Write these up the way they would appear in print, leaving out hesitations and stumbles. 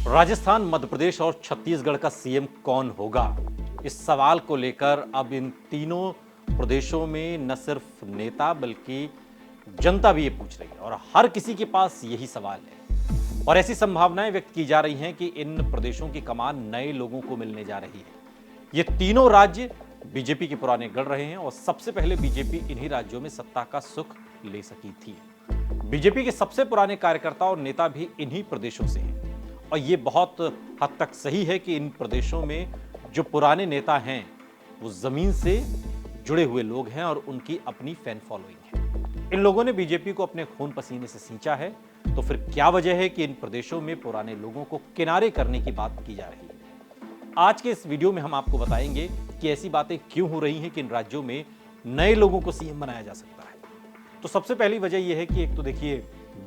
राजस्थान, मध्य प्रदेश और छत्तीसगढ़ का सीएम कौन होगा? इस सवाल को लेकर अब इन तीनों प्रदेशों में न सिर्फ नेता बल्कि जनता भी ये पूछ रही है और हर किसी के पास यही सवाल है। और ऐसी संभावनाएं व्यक्त की जा रही हैं कि इन प्रदेशों की कमान नए लोगों को मिलने जा रही है। ये तीनों राज्य बीजेपी के पुराने गढ़ रहे हैं और सबसे पहले बीजेपी इन्हीं राज्यों में सत्ता का सुख ले सकी थी। बीजेपी के सबसे पुराने कार्यकर्ता और नेता भी इन्हीं प्रदेशों से हैं और ये बहुत हद तक सही है कि इन प्रदेशों में जो पुराने नेता हैं वो जमीन से जुड़े हुए लोग हैं और उनकी अपनी फैन फॉलोइंग है। इन लोगों ने बीजेपी को अपने खून पसीने से सींचा है, तो फिर क्या वजह है कि इन प्रदेशों में पुराने लोगों को किनारे करने की बात की जा रही है? आज के इस वीडियो में हम आपको बताएंगे कि ऐसी बातें क्यों हो रही हैं कि इन राज्यों में नए लोगों को सीएम बनाया जा सकता है। तो सबसे पहली वजह यह है कि एक तो देखिए,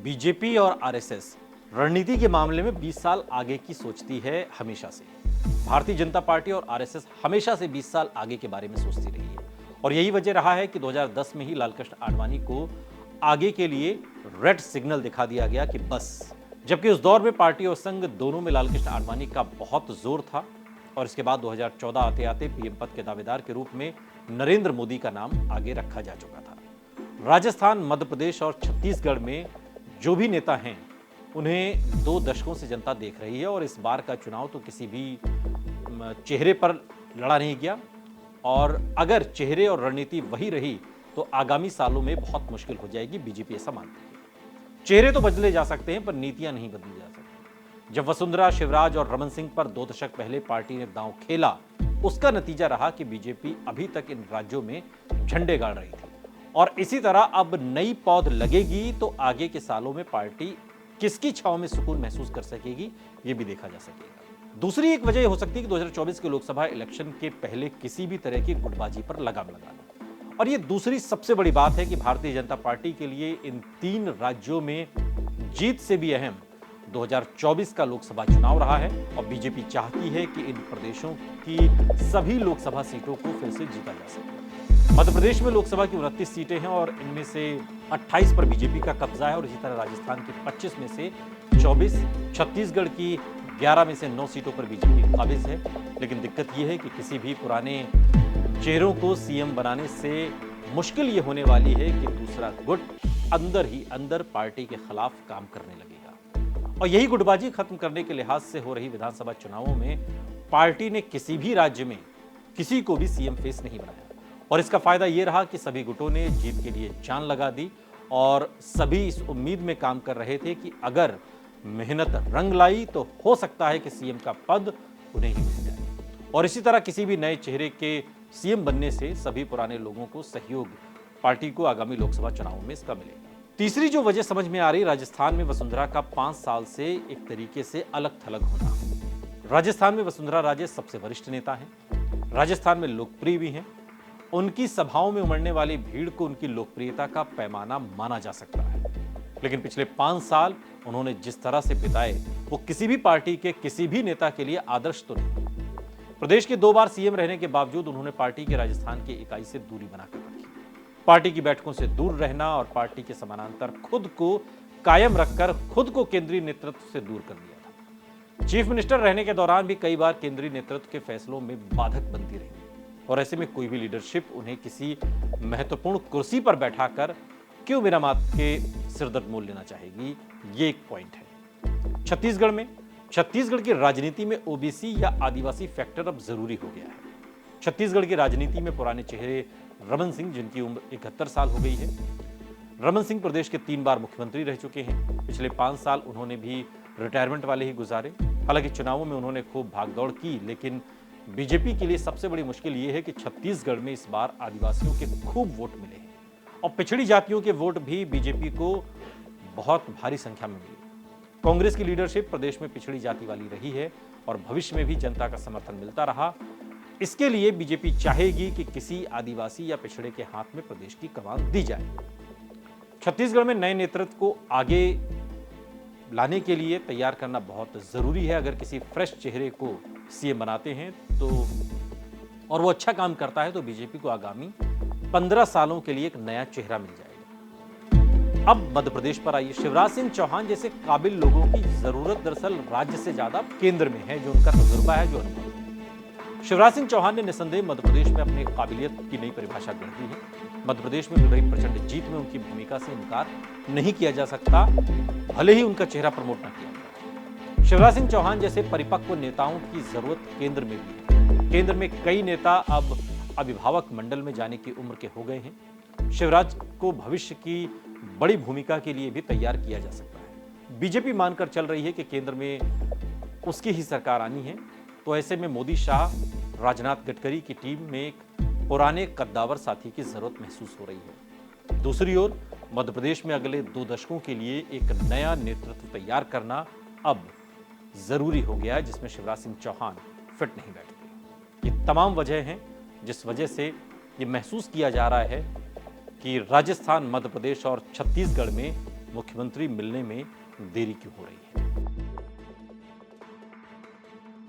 बीजेपी और आरएसएस रणनीति के मामले में 20 साल आगे की सोचती है हमेशा से। भारतीय जनता पार्टी और आरएसएस हमेशा से 20 साल आगे के बारे में सोचती रही है और यही वजह रहा है कि 2010 में ही लालकृष्ण आडवाणी को आगे के लिए रेड सिग्नल दिखा दिया गया कि बस। जबकि उस दौर में पार्टी और संघ दोनों में लालकृष्ण आडवाणी का बहुत जोर था और इसके बाद 2014 आते आते पीएम पद के दावेदार के रूप में नरेंद्र मोदी का नाम आगे रखा जा चुका था। राजस्थान, मध्य प्रदेश और छत्तीसगढ़ में जो भी नेता हैं उन्हें 2 दशकों से जनता देख रही है और इस बार का चुनाव तो किसी भी चेहरे पर लड़ा नहीं गया और अगर चेहरे और रणनीति वही रही तो आगामी सालों में बहुत मुश्किल हो जाएगी। बीजेपी ऐसा मानती है। चेहरे तो बदले जा सकते हैं पर नीतियां नहीं बदली जा सकती। जब वसुंधरा, शिवराज और रमन सिंह पर 2 दशक पहले पार्टी ने दांव खेला, उसका नतीजा रहा कि बीजेपी अभी तक इन राज्यों में झंडे गाड़ रही थी और इसी तरह अब नई पौध लगेगी तो आगे के सालों में पार्टी किसकी छांव में सुकून महसूस कर सकेगी, यह भी देखा जा सकेगा। दूसरी एक वजह हो सकती है कि 2024 के लोकसभा इलेक्शन के पहले किसी भी तरह की गुटबाजी पर लगाम लगाना। और यह दूसरी सबसे बड़ी बात है कि भारतीय जनता पार्टी के लिए इन 3 राज्यों में जीत से भी अहम 2024 का लोकसभा चुनाव रहा है और बीजेपी चाहती है कि इन प्रदेशों की सभी लोकसभा सीटों को फिर से जीता जा सके। मध्य प्रदेश में लोकसभा की 29 सीटें हैं और इनमें से 28 पर बीजेपी का कब्जा है और इसी तरह राजस्थान की 25 में से 24, छत्तीसगढ़ की 11 में से 9 सीटों पर बीजेपी काबिज है। लेकिन दिक्कत यह है कि किसी भी पुराने चेहरों को सीएम बनाने से मुश्किल ये होने वाली है कि दूसरा गुट अंदर ही अंदर पार्टी के खिलाफ काम करने लगेगा और यही गुटबाजी खत्म करने के लिहाज से हो रही विधानसभा चुनावों में पार्टी ने किसी भी राज्य में किसी को भी सीएम फेस नहीं बनाया और इसका फायदा यह रहा कि सभी गुटों ने जीत के लिए जान लगा दी और सभी इस उम्मीद में काम कर रहे थे कि अगर मेहनत रंग लाई तो हो सकता है कि सीएम का पद उन्हें ही मिल जाए और इसी तरह किसी भी नए चेहरे के सीएम बनने से सभी पुराने लोगों को सहयोग पार्टी को आगामी लोकसभा चुनावों में इसका मिलेगा। तीसरी जो वजह समझ में आ रही, राजस्थान में वसुंधरा का 5 साल से एक तरीके से अलग थलग होना। राजस्थान में वसुंधरा राजे सबसे वरिष्ठ नेता हैं, राजस्थान में लोकप्रिय भी हैं। उनकी सभाओं में उमड़ने वाली भीड़ को उनकी लोकप्रियता का पैमाना माना जा सकता है। लेकिन पिछले 5 साल उन्होंने जिस तरह से बिताए वो किसी भी पार्टी के किसी भी नेता के लिए आदर्श तो नहीं। प्रदेश के 2 बार सीएम रहने के बावजूद उन्होंने पार्टी के राजस्थान की इकाई से दूरी बनाकर रखी। पार्टी की बैठकों से दूर रहना और पार्टी के समानांतर खुद को कायम रखकर खुद को केंद्रीय नेतृत्व से दूर कर दिया था। चीफ मिनिस्टर रहने के दौरान भी कई बार केंद्रीय नेतृत्व के फैसलों में बाधक बनती रही और ऐसे में कोई भी लीडरशिप उन्हें किसी महत्वपूर्ण कुर्सी पर बैठाकर क्यों बिना बात के सिरदर्द मोल लेना चाहेगी, ये एक पॉइंट है। छत्तीसगढ़ की राजनीति में ओबीसी या आदिवासी फैक्टर अब जरूरी हो गया है। छत्तीसगढ़ की राजनीति में पुराने चेहरे रमन सिंह, जिनकी उम्र 71 साल हो गई है। रमन सिंह प्रदेश के 3 बार मुख्यमंत्री रह चुके हैं। पिछले 5 साल उन्होंने भी रिटायरमेंट वाले ही गुजारे। हालांकि चुनावों में उन्होंने खूब भागदौड़ की, लेकिन बीजेपी के लिए सबसे बड़ी मुश्किल यह है कि छत्तीसगढ़ में इस बार आदिवासियों के खूब वोट मिले हैं और पिछड़ी जातियों के वोट भी बीजेपी को बहुत भारी संख्या में मिले। कांग्रेस की लीडरशिप प्रदेश में पिछड़ी जाति वाली रही है और भविष्य में भी जनता का समर्थन मिलता रहा। इसके लिए बीजेपी चाहेगी कि किसी आदिवासी या पिछड़े के हाथ में प्रदेश की कमान दी जाए। छत्तीसगढ़ में नए नेतृत्व को आगे लाने के लिए तैयार करना बहुत जरूरी है। अगर किसी फ्रेश चेहरे को सीएम बनाते हैं तो और वो अच्छा काम करता है तो बीजेपी को आगामी 15 सालों के लिए एक नया चेहरा मिल जाएगा। अब मध्य प्रदेश पर आइए। शिवराज सिंह चौहान जैसे काबिल लोगों की जरूरत दरअसल राज्य से ज्यादा केंद्र में है, जो उनका तजुर्बा है, जो अनुभव है। शिवराज सिंह चौहान ने निसंदेह मध्य प्रदेश में अपनी काबिलियत की नई परिभाषा गढ़ दी है। मध्य प्रदेश में मिल रही प्रचंड जीत में उनकी भूमिका से इनकार नहीं किया जा सकता, भले ही उनका चेहरा प्रमोट न किया जाए। शिवराज सिंह चौहान जैसे परिपक्व नेताओं की जरूरत केंद्र में भी है। केंद्र में कई नेता अब अभिभावक मंडल में जाने की उम्र के हो गए हैं। शिवराज को भविष्य की बड़ी भूमिका के लिए भी तैयार किया जा सकता है। बीजेपी मानकर चल रही है कि केंद्र में उसकी ही सरकार आनी है, तो ऐसे में मोदी, शाह, राजनाथ, गडकरी की टीम में एक पुराने कद्दावर साथी की जरूरत महसूस हो रही है। दूसरी ओर मध्य प्रदेश में अगले 2 दशकों के लिए एक नया नेतृत्व तैयार करना अब जरूरी हो गया है, जिसमें शिवराज सिंह चौहान फिट नहीं बैठते। ये तमाम वजह हैं जिस वजह से ये महसूस किया जा रहा है कि राजस्थान, मध्य प्रदेश और छत्तीसगढ़ में मुख्यमंत्री मिलने में देरी क्यों हो रही है।